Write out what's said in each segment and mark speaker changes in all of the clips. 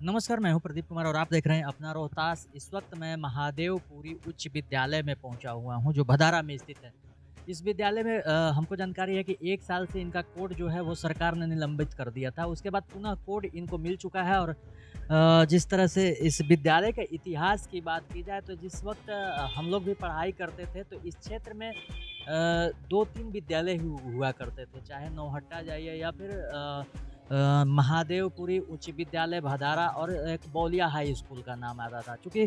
Speaker 1: नमस्कार, मैं हूं प्रदीप कुमार और आप देख रहे हैं अपना रोहतास। इस वक्त मैं महादेवपुरी उच्च विद्यालय में पहुंचा हुआ हूं, जो भदारा में स्थित है। इस विद्यालय में हमको जानकारी है कि 1 साल से इनका कोड जो है वो सरकार ने निलंबित कर दिया था। उसके बाद पुनः कोड इनको मिल चुका है और जिस तरह से इस विद्यालय के इतिहास की बात की जाए तो जिस वक्त हम लोग भी पढ़ाई करते थे तो इस क्षेत्र में 2-3 विद्यालय हुआ करते थे, चाहे नौहट्टा जाइए या फिर महादेवपुरी उच्च विद्यालय भदारा और एक बौलिया हाई स्कूल का नाम आता था। चूँकि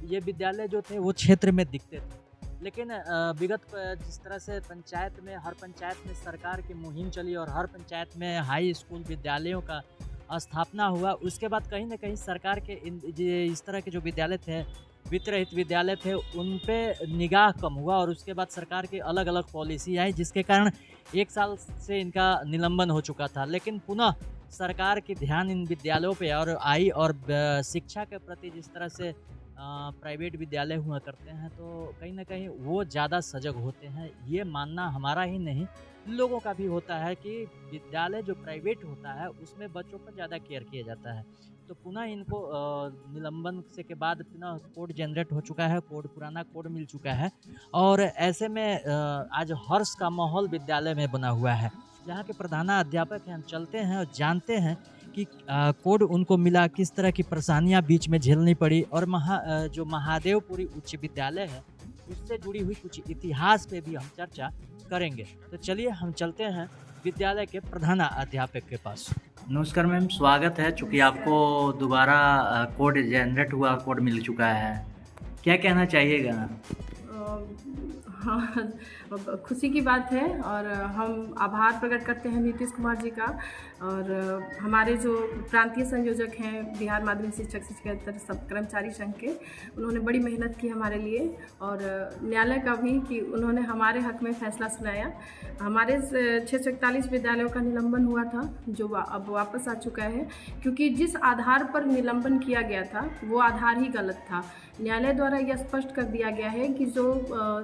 Speaker 1: ये विद्यालय जो थे वो क्षेत्र में दिखते थे। लेकिन विगत जिस तरह से हर पंचायत में सरकार की मुहिम चली और हर पंचायत में हाई स्कूल विद्यालयों का स्थापना हुआ, उसके बाद कहीं न कहीं सरकार के इस तरह के जो विद्यालय थे, वित्त रहित विद्यालय थे, उन पे निगाह कम हुआ और उसके बाद सरकार की अलग-अलग पॉलिसी आई, जिसके कारण 1 साल से इनका निलंबन हो चुका था। लेकिन पुनः सरकार की ध्यान इन विद्यालयों पे और आई और शिक्षा के प्रति जिस तरह से प्राइवेट विद्यालय हुआ करते हैं, तो कहीं न कहीं वो ज़्यादा सजग होते हैं। ये मानना हमारा ही नहीं, लोगों का भी होता है कि विद्यालय जो प्राइवेट होता है, उसमें बच्चों का ज़्यादा केयर किया जाता है। तो पुनः इनको निलंबन से के बाद पुनः कोड जनरेट हो चुका है, पुराना कोड मिल चुका है और ऐसे में आज हर्ष का माहौल विद्यालय में बना हुआ है। यहाँ के प्रधानाध्यापक हैं, हम चलते हैं और जानते हैं कि कोड उनको मिला, किस तरह की परेशानियाँ बीच में झेलनी पड़ी और जो महादेवपुरी उच्च विद्यालय है, उससे जुड़ी हुई कुछ इतिहास पे भी हम चर्चा करेंगे। तो चलिए हम चलते हैं विद्यालय के प्रधानाध्यापक के पास। नमस्कार मैम, स्वागत है। चूँकि आपको दोबारा कोड जनरेट हुआ, कोड मिल चुका है, क्या कहना चाहिएगा?
Speaker 2: हाँ, खुशी की बात है और हम आभार प्रकट करते हैं नीतीश कुमार जी का और हमारे जो प्रांतीय संयोजक हैं बिहार माध्यमिक शिक्षक शिक्षकेतर सब कर्मचारी संघ के, उन्होंने बड़ी मेहनत की हमारे लिए और न्यायालय का भी कि उन्होंने हमारे हक में फैसला सुनाया। हमारे 641 विद्यालयों का निलंबन हुआ था, जो अब वापस आ चुका है, क्योंकि जिस आधार पर निलंबन किया गया था वो आधार ही गलत था। न्यायालय द्वारा यह स्पष्ट कर दिया गया है कि जो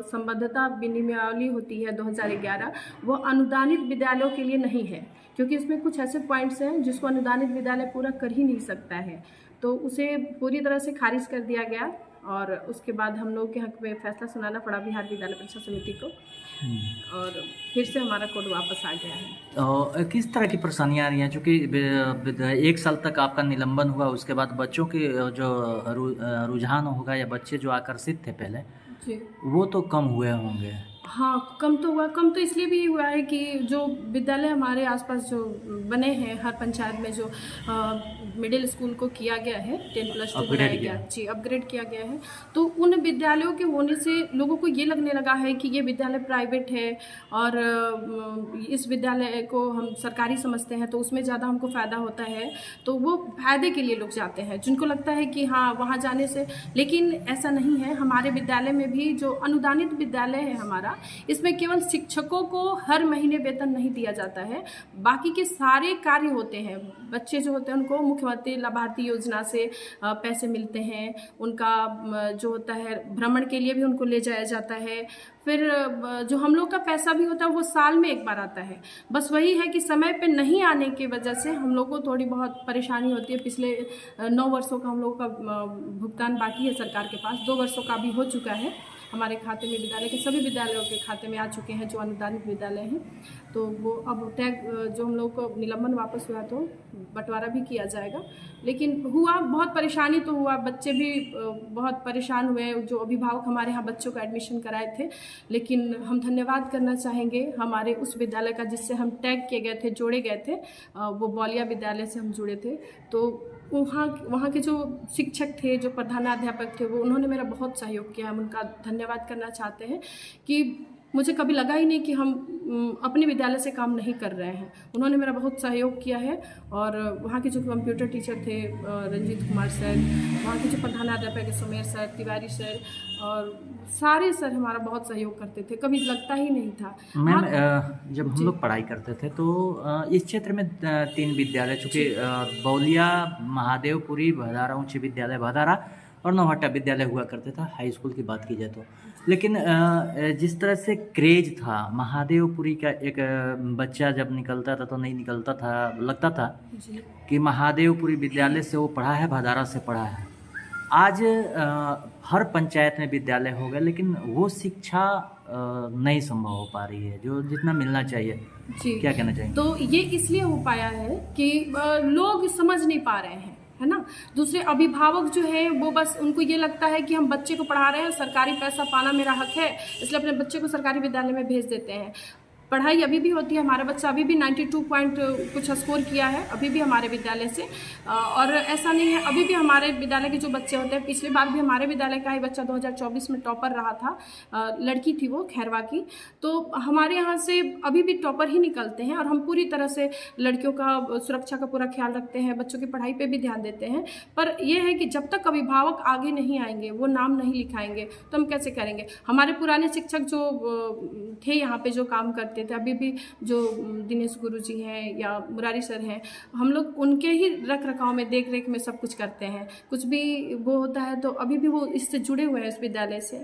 Speaker 2: संबद्धता विनियमावली होती है 2011, वो अनुदानित विद्यालयों के लिए नहीं है, क्योंकि इसमें कुछ ऐसे पॉइंट्स हैं जिसको अनुदानित विद्यालय पूरा कर ही नहीं सकता है, तो उसे पूरी तरह से खारिज कर दिया गया और उसके बाद हम लोग के हक में फैसला सुनाना पड़ा बिहार विद्यालय परीक्षा समिति को और फिर से हमारा कोड वापस आ गया है।
Speaker 1: किस तरह की परेशानियाँ आ रही हैं? चूँकि 1 साल तक आपका निलंबन हुआ, उसके बाद बच्चों के जो रुझान होगा या बच्चे जो आकर्षित थे पहले,
Speaker 2: जी,
Speaker 1: वो तो कम हुए होंगे।
Speaker 2: हाँ, कम तो हुआ। कम तो इसलिए भी हुआ है कि जो विद्यालय हमारे आसपास जो बने हैं, हर पंचायत में जो मिडिल स्कूल को किया गया है, 10+2 बनाया गया, जी, अपग्रेड किया गया है, तो उन विद्यालयों के होने से लोगों को ये लगने लगा है कि ये विद्यालय प्राइवेट है और इस विद्यालय को हम सरकारी समझते हैं, तो उसमें ज़्यादा हमको फ़ायदा होता है, तो वो फ़ायदे के लिए लोग जाते हैं, जिनको लगता है कि हाँ, वहाँ जाने से। लेकिन ऐसा नहीं है। हमारे विद्यालय में भी जो अनुदानित विद्यालय है हमारा, इसमें केवल शिक्षकों को हर महीने वेतन नहीं दिया जाता है, बाकी के सारे कार्य होते हैं। बच्चे जो होते हैं उनको मुख्यमंत्री लाभार्थी योजना से पैसे मिलते हैं, उनका जो होता है भ्रमण के लिए भी उनको ले जाया जाता है, फिर जो हम लोग का पैसा भी होता है वो साल में एक बार आता है। बस वही है कि समय पे नहीं आने की वजह से हम लोग को थोड़ी बहुत परेशानी होती है। पिछले 9 वर्षों का हम लोग का भुगतान बाकी है सरकार के पास, 2 वर्षों का भी हो चुका है हमारे खाते में, विद्यालय के सभी विद्यालयों के खाते में आ चुके हैं जो अनुदानित विद्यालय हैं। तो वो अब टैग जो हम लोग को निलंबन वापस हुआ तो बंटवारा भी किया जाएगा। लेकिन हुआ, बहुत परेशानी तो हुआ, बच्चे भी बहुत परेशान हुए जो अभिभावक हमारे यहाँ बच्चों का एडमिशन कराए थे। लेकिन हम धन्यवाद करना चाहेंगे हमारे उस विद्यालय का जिससे हम टैग किए गए थे, जोड़े गए थे, वो बौलिया विद्यालय से हम जुड़े थे। तो वहाँ के जो शिक्षक थे, जो प्रधानाध्यापक थे, वो उन्होंने मेरा बहुत सहयोग किया। हम उनका धन्यवाद करना चाहते हैं कि मुझे कभी लगा ही नहीं कि हम अपने विद्यालय से काम नहीं कर रहे हैं। उन्होंने मेरा बहुत सहयोग किया है और वहाँ के जो कंप्यूटर टीचर थे रंजीत कुमार सर, वहाँ के जो प्रधानाध्यापक सुमेर सर, तिवारी सर और सारे सर हमारा बहुत सहयोग करते थे, कभी लगता ही नहीं था।
Speaker 1: मैम, जब हम लोग पढ़ाई करते थे तो इस क्षेत्र में 3 विद्यालय, चूँकि बौलिया, महादेवपुरी, भदारा उच्च विद्यालय भदारा और नौहट्टा विद्यालय हुआ करते था, हाई स्कूल की बात की जाए तो। लेकिन जिस तरह से क्रेज था महादेवपुरी का एक बच्चा जब निकलता था तो नहीं निकलता था, लगता था
Speaker 2: जी
Speaker 1: कि महादेवपुरी विद्यालय से वो पढ़ा है, भदारा से पढ़ा है। आज हर पंचायत में विद्यालय हो गए, लेकिन वो शिक्षा नहीं संभव हो पा रही है जो जितना मिलना चाहिए।
Speaker 2: जी।
Speaker 1: क्या कहना चाहेंगे?
Speaker 2: तो ये इसलिए हो पाया है कि लोग समझ नहीं पा रहे हैं, है ना। दूसरे अभिभावक जो है वो बस उनको ये लगता है कि हम बच्चे को पढ़ा रहे हैं, सरकारी पैसा पाना मेरा हक है, इसलिए अपने बच्चे को सरकारी विद्यालय में भेज देते हैं। पढ़ाई अभी भी होती है, हमारा बच्चा अभी भी 92 पॉइंट कुछ स्कोर किया है अभी भी हमारे विद्यालय से। और ऐसा नहीं है, अभी भी हमारे विद्यालय के जो बच्चे होते हैं, पिछली बार भी हमारे विद्यालय का ही बच्चा 2024 में टॉपर रहा था, लड़की थी वो खैरवा की। तो हमारे यहाँ से अभी भी टॉपर ही निकलते हैं और हम पूरी तरह से लड़कियों का सुरक्षा का पूरा ख्याल रखते हैं, बच्चों की पढ़ाई पर भी ध्यान देते हैं। पर यह है कि जब तक अभिभावक आगे नहीं आएंगे, वो नाम नहीं लिखाएंगे, तो हम कैसे करेंगे। हमारे पुराने शिक्षक जो थे यहाँ पे जो काम करते थे, अभी भी जो दिनेश गुरुजी हैं या मुरारी सर हैं, हम लोग उनके ही रख रखाव में देख रेख में सब कुछ करते हैं। कुछ भी वो होता है तो अभी भी वो इससे जुड़े हुए हैं इस विद्यालय से।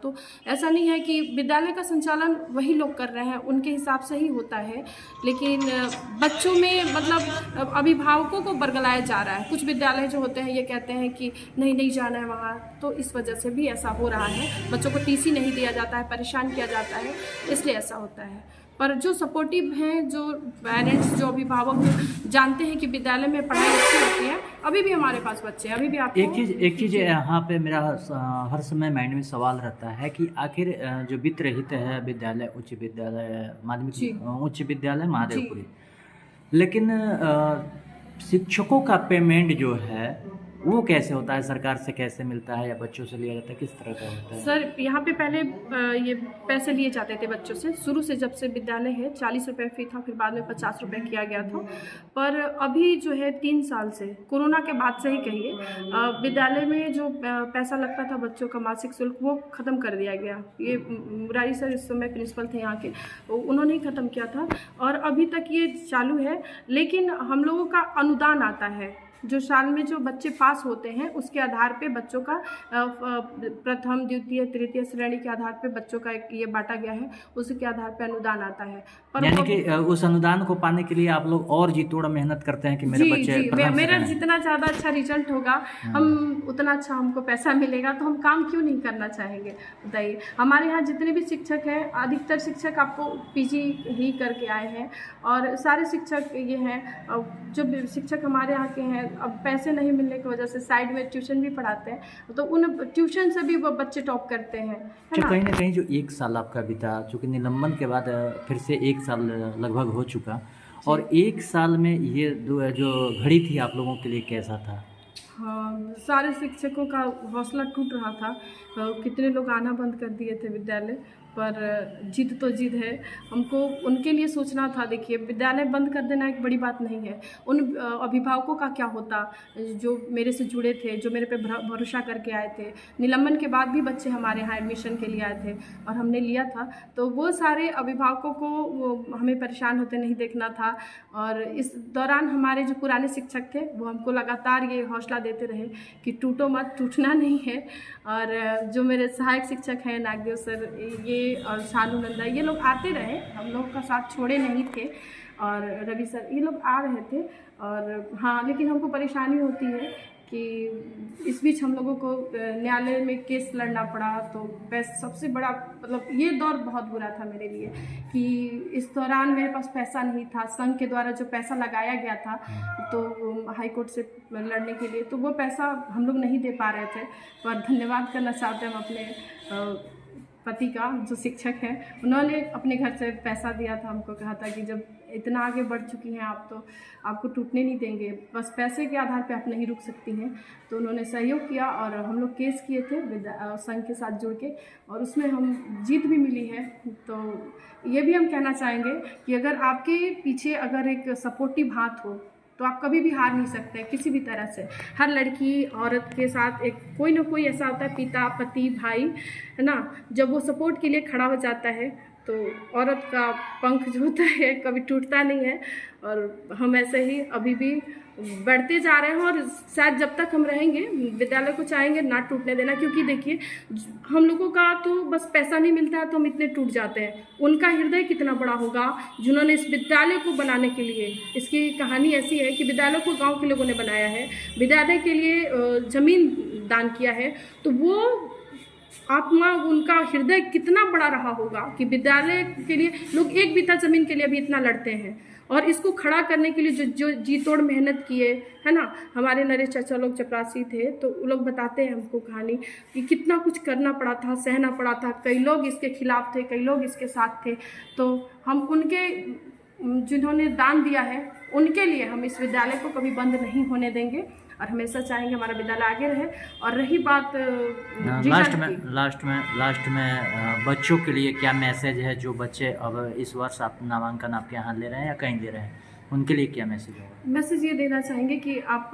Speaker 2: तो ऐसा नहीं है कि विद्यालय का संचालन वही लोग कर रहे हैं, उनके हिसाब से ही होता है। लेकिन बच्चों में मतलब अभिभावकों को बरगलाया जा रहा है। कुछ विद्यालय जो होते हैं ये कहते हैं कि नहीं जाना है वहाँ, तो इस वजह से भी ऐसा हो रहा है। बच्चों को टीसी नहीं दिया जाता है, परेशान किया जाता है, इसलिए ऐसा होता है। पर जो सपोर्टिव हैं, जो पेरेंट्स, जो अभिभावक जानते हैं कि विद्यालय में पढ़ाई अच्छी होती है, अभी भी हमारे पास बच्चे हैं। अभी भी आपको
Speaker 1: एक चीज़ यहाँ पे मेरा हर समय माइंड में सवाल रहता है कि आखिर जो वित्त रहित है विद्यालय, उच्च विद्यालय, माध्यमिक उच्च विद्यालय महादेवपुरी, लेकिन शिक्षकों का पेमेंट जो है वो कैसे होता है, सरकार से कैसे मिलता है या बच्चों से लिया जाता है, किस तरह का होता है?
Speaker 2: सर यहाँ पे पहले ये पैसे लिए जाते थे बच्चों से, शुरू से जब से विद्यालय है 40 रुपये फी था, फिर बाद में 50 रुपये किया गया था। पर अभी जो है 3 साल से, कोरोना के बाद से ही कहिए, विद्यालय में जो पैसा लगता था बच्चों का मासिक शुल्क, वो ख़त्म कर दिया गया। ये मुरारी सर इस समय प्रिंसिपल थे यहाँ के, उन्होंने ही ख़त्म किया था और अभी तक ये चालू है। लेकिन हम लोगों का अनुदान आता है, जो साल में जो बच्चे पास होते हैं उसके आधार पे बच्चों का प्रथम, द्वितीय, तृतीय श्रेणी के आधार पे बच्चों का एक ये बांटा गया है, उसके आधार पे अनुदान आता है। पर
Speaker 1: यानी कि उस अनुदान को पाने के लिए आप लोग और जी तोड़ मेहनत करते हैं कि मेरे बच्चे
Speaker 2: मेरा जितना ज़्यादा अच्छा रिजल्ट होगा, हम उतना अच्छा हमको पैसा मिलेगा, तो हम काम क्यों नहीं करना चाहेंगे, बताइए। हमारे यहाँ जितने भी शिक्षक हैं, अधिकतर शिक्षक आपको पीजी ही करके आए हैं और सारे शिक्षक ये हैं। जो शिक्षक हमारे यहाँ के हैं, अब पैसे नहीं मिलने की वजह से साइड में ट्यूशन भी पढ़ाते हैं, तो उन ट्यूशन से भी वो बच्चे टॉप करते हैं, है ना।
Speaker 1: कहीं ना कहीं जो 1 साल आपका बीता, चूँकि निलंबन के बाद फिर से 1 साल लगभग हो चुका, और 1 साल में ये जो घड़ी थी आप लोगों के लिए कैसा था?
Speaker 2: हाँ, सारे शिक्षकों का हौसला टूट रहा था। कितने लोग आना बंद कर दिए थे विद्यालय, पर जिद तो जिद है। हमको उनके लिए सोचना था। देखिए, विद्यालय बंद कर देना एक बड़ी बात नहीं है। उन अभिभावकों का क्या होता जो मेरे से जुड़े थे, जो मेरे पे भरोसा करके आए थे। निलंबन के बाद भी बच्चे हमारे यहाँ एडमिशन के लिए आए थे और हमने लिया था, तो वो सारे अभिभावकों को हमें परेशान होते नहीं देखना था। और इस दौरान हमारे जो पुराने शिक्षक थे वो हमको लगातार ये हौसला देते रहे कि टूटो मत, टूटना नहीं है। और जो मेरे सहायक शिक्षक हैं नागदेव सर, ये और शालू नंदा, ये लोग आते रहे, हम लोग का साथ छोड़े नहीं थे। और रवि सर, ये लोग आ रहे थे। और हाँ, लेकिन हमको परेशानी होती है कि इस बीच हम लोगों को न्यायालय में केस लड़ना पड़ा। तो सबसे बड़ा मतलब ये दौर बहुत बुरा था मेरे लिए कि इस दौरान मेरे पास पैसा नहीं था। संघ के द्वारा जो पैसा लगाया गया था तो हाई कोर्ट से लड़ने के लिए, तो वो पैसा हम लोग नहीं दे पा रहे थे। पर धन्यवाद करना चाहते हैं हम अपने पति का, जो शिक्षक हैं, उन्होंने अपने घर से पैसा दिया था। हमको कहा था कि जब इतना आगे बढ़ चुकी हैं आप, तो आपको टूटने नहीं देंगे, बस पैसे के आधार पे आप नहीं रुक सकती हैं। तो उन्होंने सहयोग किया और हम लोग केस किए थे संघ के साथ जुड़ के, और उसमें हम जीत भी मिली है। तो ये भी हम कहना चाहेंगे कि अगर आपके पीछे अगर एक सपोर्टिव हाथ हो तो आप कभी भी हार नहीं सकते किसी भी तरह से। हर लड़की औरत के साथ एक कोई ना कोई ऐसा होता है, पिता, पति, भाई, है ना। जब वो सपोर्ट के लिए खड़ा हो जाता है तो औरत का पंख जो होता है कभी टूटता नहीं है। और हम ऐसे ही अभी भी बढ़ते जा रहे हैं और शायद जब तक हम रहेंगे विद्यालय को चाहेंगे ना टूटने देना, क्योंकि देखिए हम लोगों का तो बस पैसा नहीं मिलता है तो हम इतने टूट जाते हैं, उनका हृदय कितना बड़ा होगा जिन्होंने इस विद्यालय को बनाने के लिए। इसकी कहानी ऐसी है कि विद्यालय को गांव के लोगों ने बनाया है, विद्यालय के लिए ज़मीन दान किया है, तो वो आत्मा उनका हृदय कितना बड़ा रहा होगा कि विद्यालय के लिए लोग एक बीता ज़मीन के लिए भी इतना लड़ते हैं, और इसको खड़ा करने के लिए जो जी तोड़ मेहनत किए, है ना। हमारे नरेश चाचा लोग चपरासी थे, तो वो लोग बताते हैं हमको कहानी कि कितना कुछ करना पड़ा था, सहना पड़ा था, कई लोग इसके खिलाफ थे, कई लोग इसके साथ थे। तो हम उनके जिन्होंने दान दिया है उनके लिए हम इस विद्यालय को कभी बंद नहीं होने देंगे और हमेशा चाहेंगे हमारा विद्यालय आगे रहे। और रही बात
Speaker 1: लास्ट में बच्चों के लिए क्या मैसेज है, जो बच्चे अब इस वर्ष आप नामांकन आपके यहाँ ले रहे हैं या कहीं ले रहे हैं, उनके लिए क्या मैसेज होगा?
Speaker 2: मैसेज ये देना चाहेंगे कि आप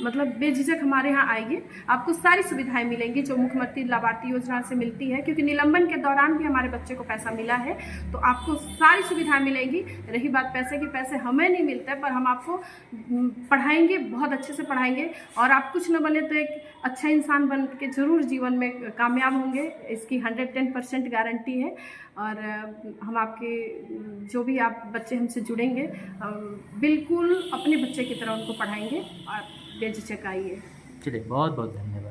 Speaker 2: मतलब बेझिझक हमारे यहाँ आइए, आपको सारी सुविधाएं मिलेंगी जो मुख्यमंत्री लाभार्थी योजना से मिलती है, क्योंकि निलंबन के दौरान भी हमारे बच्चे को पैसा मिला है, तो आपको सारी सुविधाएं मिलेंगी। रही बात पैसे की, पैसे हमें नहीं मिलते, पर हम आपको पढ़ाएंगे, बहुत अच्छे से पढ़ाएंगे, और आप कुछ न बने तो एक अच्छा इंसान बन के जरूर जीवन में कामयाब होंगे, इसकी 110% गारंटी है। और हम आपके जो भी आप बच्चे हमसे जुड़ेंगे बिल्कुल अपने बच्चे की तरह उनको पढ़ाएंगे, और बेझिझक आइए।
Speaker 1: चलिए, बहुत बहुत धन्यवाद।